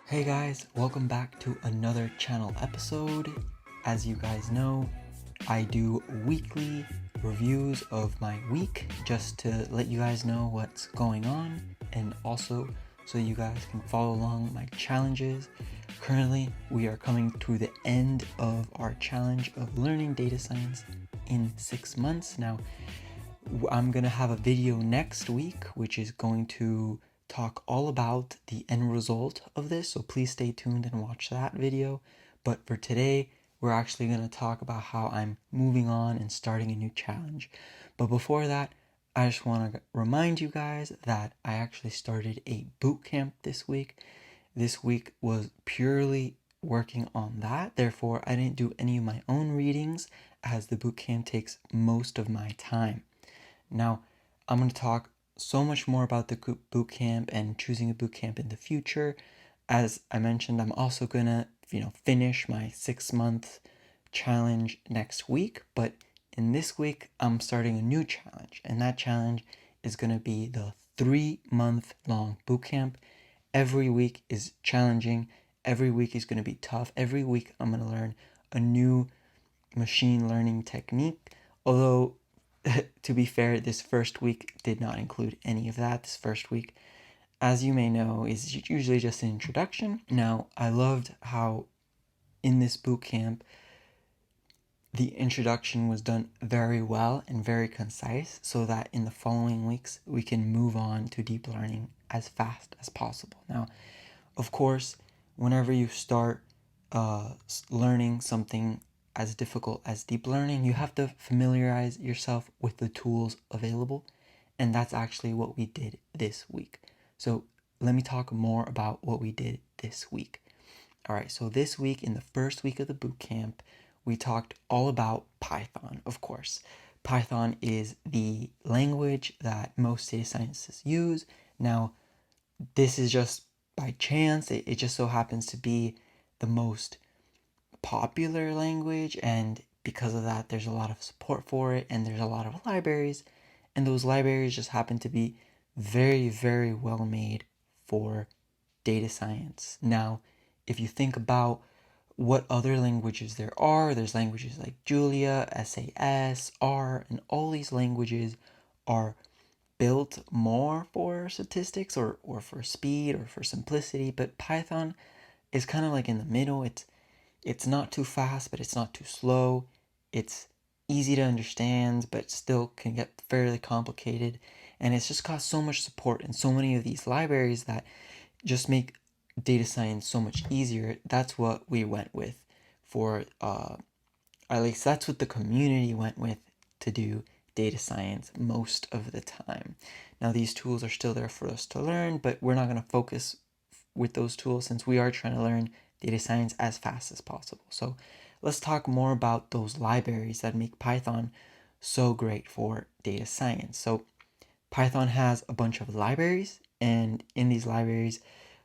Hey guys, welcome back to another channel episode. As you guys know, I do weekly reviews of my week just to let you guys know what's going on and also so you guys can follow along my challenges. Currently, we are coming to the end of our challenge of learning data science in 6 months. Now, I'm gonna have a video next week which is going to talk all about the end result of this, so please stay tuned and watch that video. But for today, we're actually going to talk about how I'm moving on and starting a new challenge. But before that, I just want to remind you guys that I actually started a boot camp this week. This week was purely working on that, therefore I didn't do any of my own readings as the boot camp takes most of my time. Now, I'm going to talk so much more about the boot camp and choosing a boot camp in the future. As I mentioned, I'm also going to, finish my 6-month challenge next week, but in this week, I'm starting a new challenge, and that challenge is going to be the 3-month long boot camp. Every week is challenging. Every week is going to be tough. Every week, I'm going to learn a new machine learning technique, although to be fair, this first week did not include any of that. This first week, as you may know, is usually just an introduction. Now, I loved how in this boot camp, the introduction was done very well and very concise so that in the following weeks, we can move on to deep learning as fast as possible. Now, of course, whenever you start learning something as difficult as deep learning, you have to familiarize yourself with the tools available, and that's actually what we did this week. So let me talk more about what we did this week. All right, so this week, in the first week of the boot camp, we talked all about Python, of course. Python is the language that most data scientists use. Now, this is just by chance. It just so happens to be the most popular language, and because of that there's a lot of support for it and there's a lot of libraries, and those libraries just happen to be very, very well made for data science. Now, if you think about what other languages there's languages like Julia, SAS, R, and all these languages are built more for statistics or for speed or for simplicity, but Python is kind of like in the middle. It's not too fast, but it's not too slow. It's easy to understand, but still can get fairly complicated. And it's just got so much support and so many of these libraries that just make data science so much easier. That's what we went with for, at least that's what the community went with to do data science most of the time. Now, these tools are still there for us to learn, but we're not going to focus with those tools since we are trying to learn data science as fast as possible. So let's talk more about those libraries that make Python so great for data science. So Python has a bunch of libraries, and in these libraries,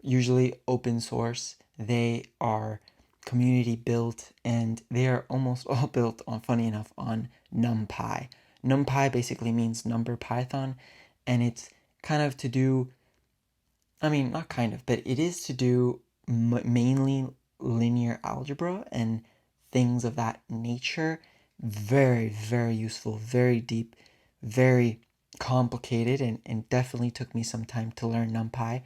usually open source, they are community built, and they are almost all built on, funny enough, on NumPy. NumPy basically means number Python, and it's kind of to do, not kind of, but it is to do mainly linear algebra and things of that nature. Very, very useful, very deep, very complicated, and definitely took me some time to learn NumPy,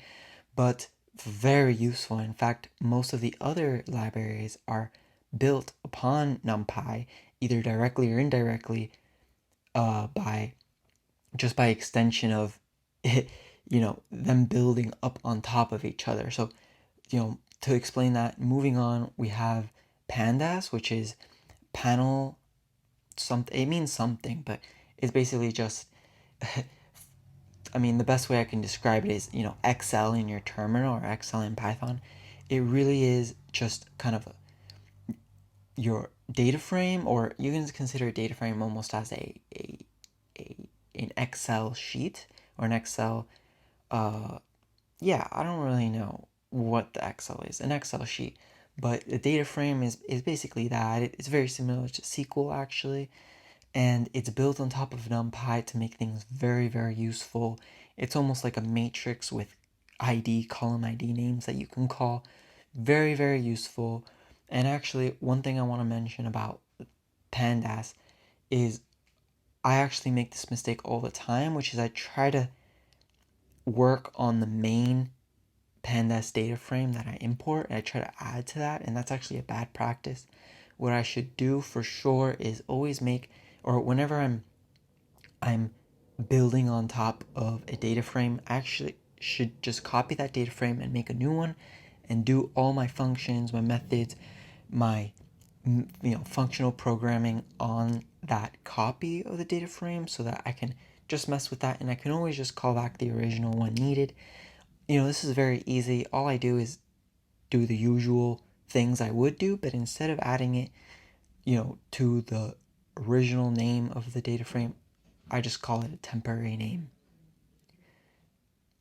but very useful. In fact, most of the other libraries are built upon NumPy, either directly or indirectly, by extension of it, them building up on top of each other. So, to explain that, moving on, we have pandas, which is panel something. It means something, but it's basically just, the best way I can describe it is, Excel in your terminal or Excel in Python. It really is just kind of your data frame, or you can consider a data frame almost as an Excel sheet or an Excel, I don't really know what the Excel is, an Excel sheet, but the data frame is basically that. It's very similar to SQL actually, and it's built on top of NumPy to make things very, very useful. It's almost like a matrix with ID, column ID names that you can call. Very, very useful. And actually, one thing I want to mention about pandas is I actually make this mistake all the time, which is I try to work on the main pandas data frame that I import, and I try to add to that, and that's actually a bad practice. What I should do for sure is always make, or whenever I'm building on top of a data frame, I actually should just copy that data frame and make a new one and do all my functions, my methods, my functional programming on that copy of the data frame so that I can just mess with that, and I can always just call back the original when needed. This is very easy. All I do is do the usual things I would do, but instead of adding it, to the original name of the data frame, I just call it a temporary name.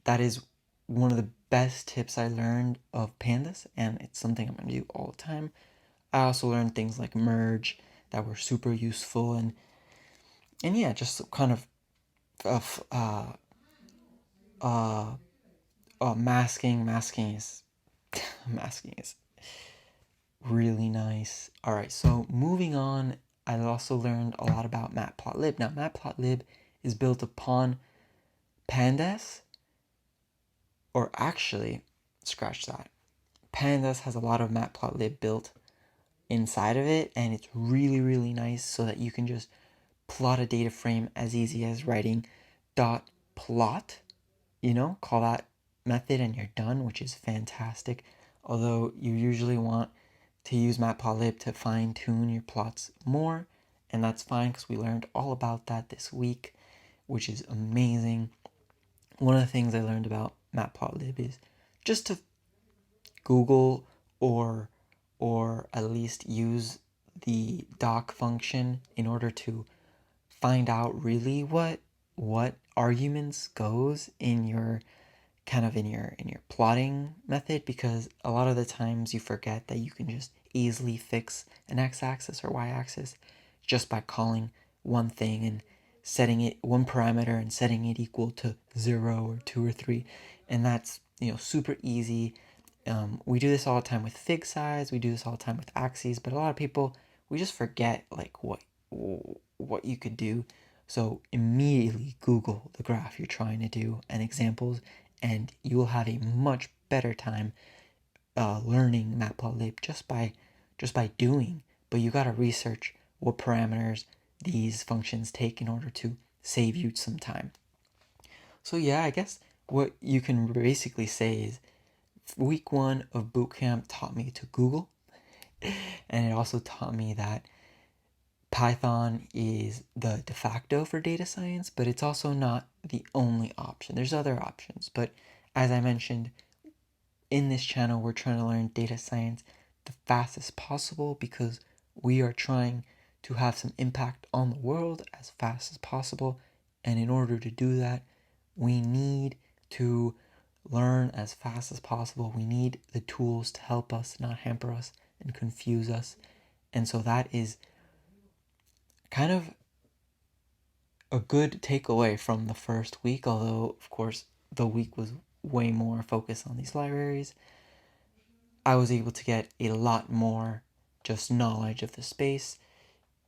That is one of the best tips I learned of pandas, and it's something I'm going to do all the time. I also learned things like merge that were super useful, and yeah, just kind of masking. Masking is masking is really nice. All right, so moving on, I also learned a lot about Matplotlib. Now, Matplotlib is built upon pandas, or actually, scratch that. Pandas has a lot of Matplotlib built inside of it, and it's really, really nice so that you can just plot a data frame as easy as writing dot plot, call that method and you're done, which is fantastic. Although you usually want to use Matplotlib to fine tune your plots more, and that's fine because we learned all about that this week, which is amazing. One of the things I learned about Matplotlib is just to Google or at least use the doc function in order to find out really what arguments goes in your plotting method, because a lot of the times you forget that you can just easily fix an x-axis or y-axis just by calling one thing and setting it one parameter and setting it equal to 0 or 2 or 3, and that's super easy. We do this all the time with fig size, we do this all the time with axes, but a lot of people, we just forget like what you could do. So immediately Google the graph you're trying to do and examples, and you will have a much better time learning Matplotlib just by doing. But you got to research what parameters these functions take in order to save you some time. So yeah, I guess what you can basically say is week 1 of Bootcamp taught me to Google, and it also taught me that Python is the de facto for data science, but it's also not the only option. There's other options, but as I mentioned, in this channel, we're trying to learn data science the fastest possible because we are trying to have some impact on the world as fast as possible. And in order to do that, we need to learn as fast as possible. We need the tools to help us, not hamper us and confuse us. And so that is kind of a good takeaway from the first week, although, of course, the week was way more focused on these libraries. I was able to get a lot more just knowledge of the space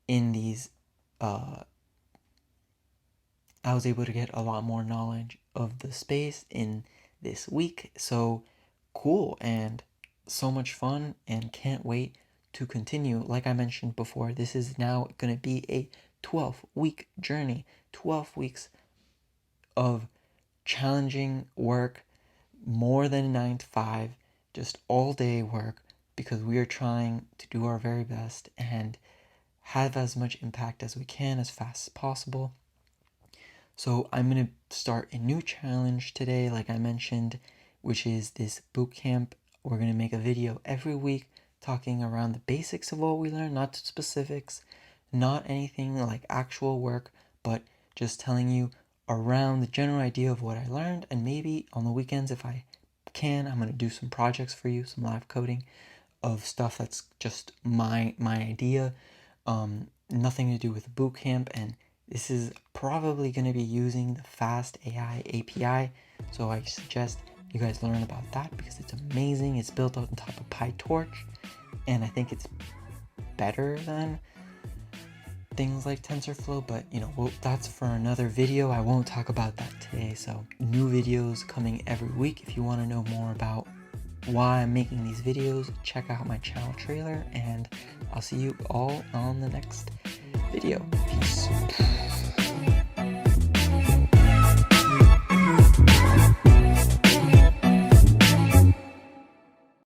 in these, I was able to get a lot more knowledge of the space in this week. So cool and so much fun, and can't wait to continue. Like I mentioned before, this is now going to be a 12-week journey, 12 weeks of challenging work, more than 9 to 5, just all day work, because we are trying to do our very best and have as much impact as we can as fast as possible. So I'm going to start a new challenge today, like I mentioned, which is this bootcamp. We're going to make a video every week talking around the basics of what we learned, not specifics, not anything like actual work, but just telling you around the general idea of what I learned. And maybe on the weekends, if I can, I'm going to do some projects for you, some live coding of stuff that's just my idea, nothing to do with bootcamp. And this is probably going to be using the Fast AI API, so I suggest you guys learn about that because it's amazing. It's built on top of PyTorch, and I think it's better than things like TensorFlow, but that's for another video. I won't talk about that today. So new videos coming every week. If you want to know more about why I'm making these videos, check out my channel trailer, and I'll see you all on the next video.